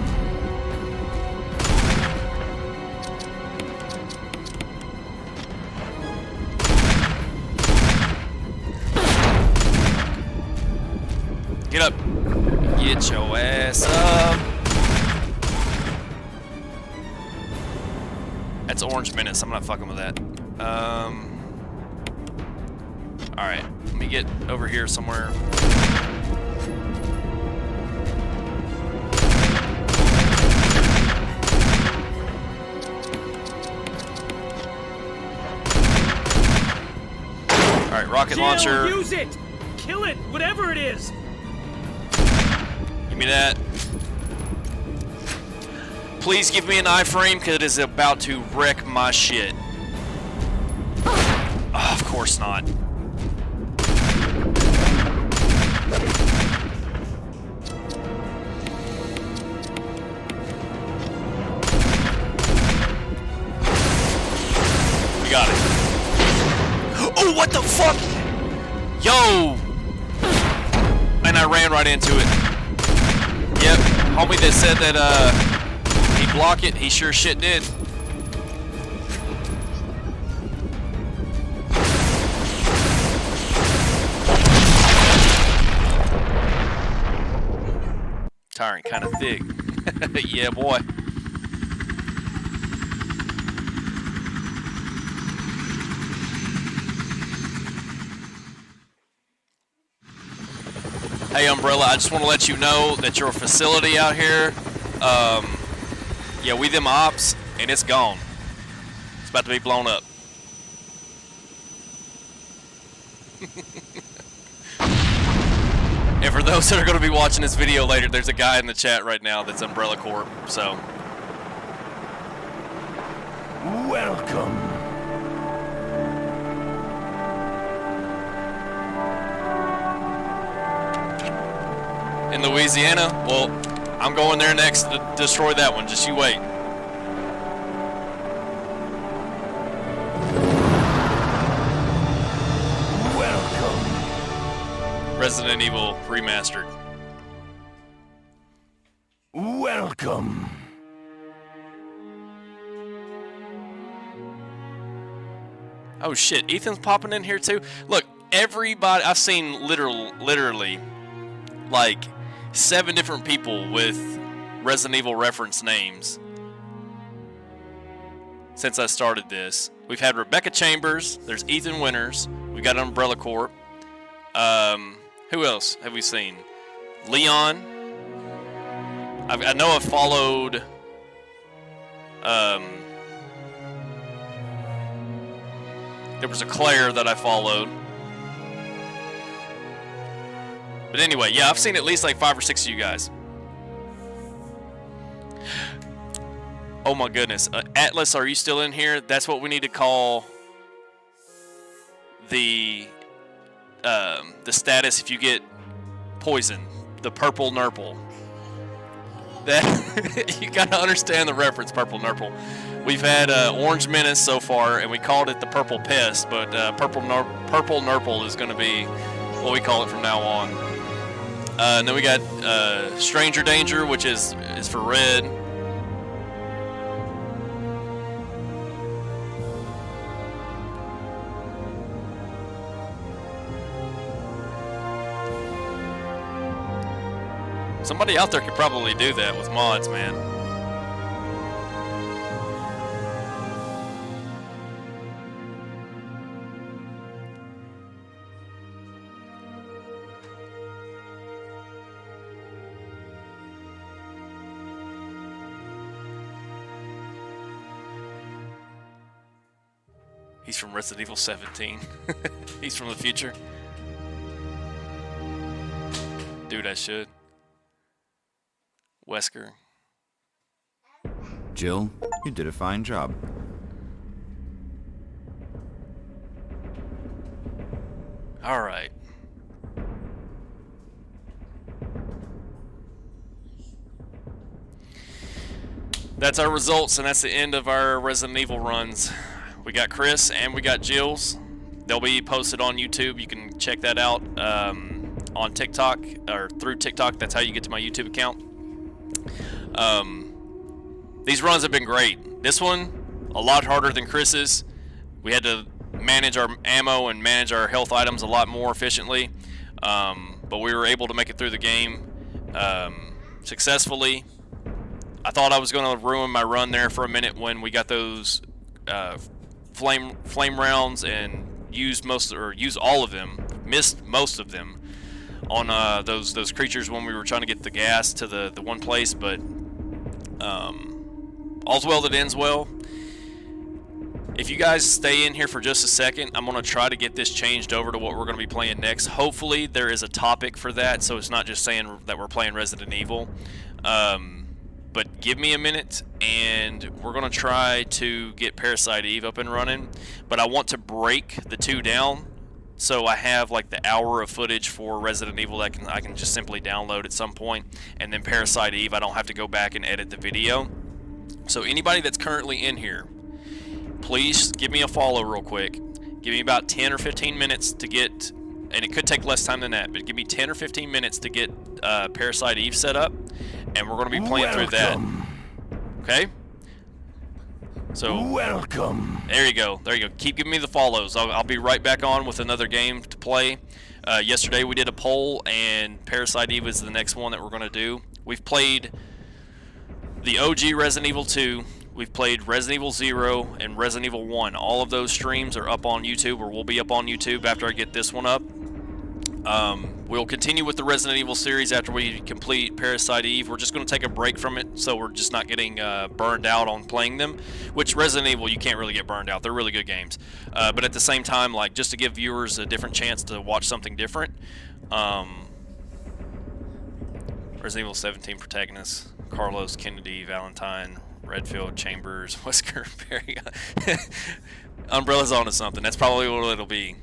Get up. Get your ass up. That's Orange Menace. I'm not fucking with that. Alright. Let me get over here somewhere. Alright, rocket launcher. Use it! Kill it! Whatever it is! Give me that. Please give me an iframe, because it is about to wreck my shit. Oh, of course not. We got it. Oh, what the fuck? Yo! And I ran right into it. Yep, homie that said that he'd block it, he sure shit did. Tyrant kind of thick. Yeah, boy. Hey, Umbrella, I just want to let you know that your facility out here, yeah, we them ops, and it's gone. It's about to be blown up. And for those that are going to be watching this video later, there's a guy in the chat right now that's Umbrella Corp, so. Welcome. In Louisiana? Well, I'm going there next to destroy that one. Just you wait. Welcome. Resident Evil Remastered. Welcome. Oh shit, Ethan's popping in here too. Look, everybody, I've seen literally, like 7 different people with Resident Evil reference names since I started this. We've had Rebecca Chambers, there's Ethan Winters, we got Umbrella Corp. Who else have we seen? Leon. I know I followed there was a Claire that I followed. But anyway, yeah, I've seen at least like 5 or 6 of you guys. Oh my goodness. Atlas, are you still in here? That's what we need to call the status if you get poisoned. The purple nurple. That you gotta understand the reference, purple nurple. We've had Orange Menace so far, and we called it the Purple Pest, but purple nurple is gonna be what we call it from now on. And then we got Stranger Danger, which is for red. Somebody out there could probably do that with mods, man. He's from Resident Evil 17. He's from the future. Dude, I should. Wesker. Jill, you did a fine job. All right. That's our results, and that's the end of our Resident Evil runs. We got Chris and we got Jill's. They'll be posted on YouTube. You can check that out on TikTok or through TikTok. That's how you get to my YouTube account. These runs have been great. This one, a lot harder than Chris's. We had to manage our ammo and manage our health items a lot more efficiently, but we were able to make it through the game successfully. I thought I was going to ruin my run there for a minute when we got those flame rounds and used all of them, missed most of them on those creatures when we were trying to get the gas to the one place, but all's well that ends well. If you guys stay in here for just a second, I'm going to try to get this changed over to what we're going to be playing next. Hopefully there is a topic for that, so it's not just saying that we're playing Resident Evil. But give me a minute, and we're going to try to get Parasite Eve up and running. But I want to break the 2 down, so I have like the hour of footage for Resident Evil that I can just simply download at some point. And then Parasite Eve, I don't have to go back and edit the video. So anybody that's currently in here, please give me a follow real quick. Give me about 10 or 15 minutes to get and it could take less time than that, but give me 10 or 15 minutes to get Parasite Eve set up, and we're going to be playing through that. Okay? So, Welcome. there you go. There you go. Keep giving me the follows. I'll be right back on with another game to play. Yesterday we did a poll, and Parasite Eve is the next one that we're going to do. We've played the OG Resident Evil 2. We've played Resident Evil 0 and Resident Evil 1. All of those streams are up on YouTube, or will be up on YouTube after I get this one up. We'll continue with the Resident Evil series after we complete Parasite Eve. We're just going to take a break from it, so we're just not getting burned out on playing them. Which Resident Evil, you can't really get burned out. They're really good games. But at the same time, like, just to give viewers a different chance to watch something different. Resident Evil 17 protagonists: Carlos, Kennedy, Valentine, Redfield, Chambers, Wesker, Perry. Umbrella's onto something. That's probably what it'll be.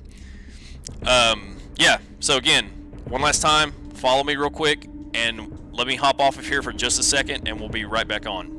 Yeah, so again, one last time, follow me real quick, and let me hop off of here for just a second, and we'll be right back on.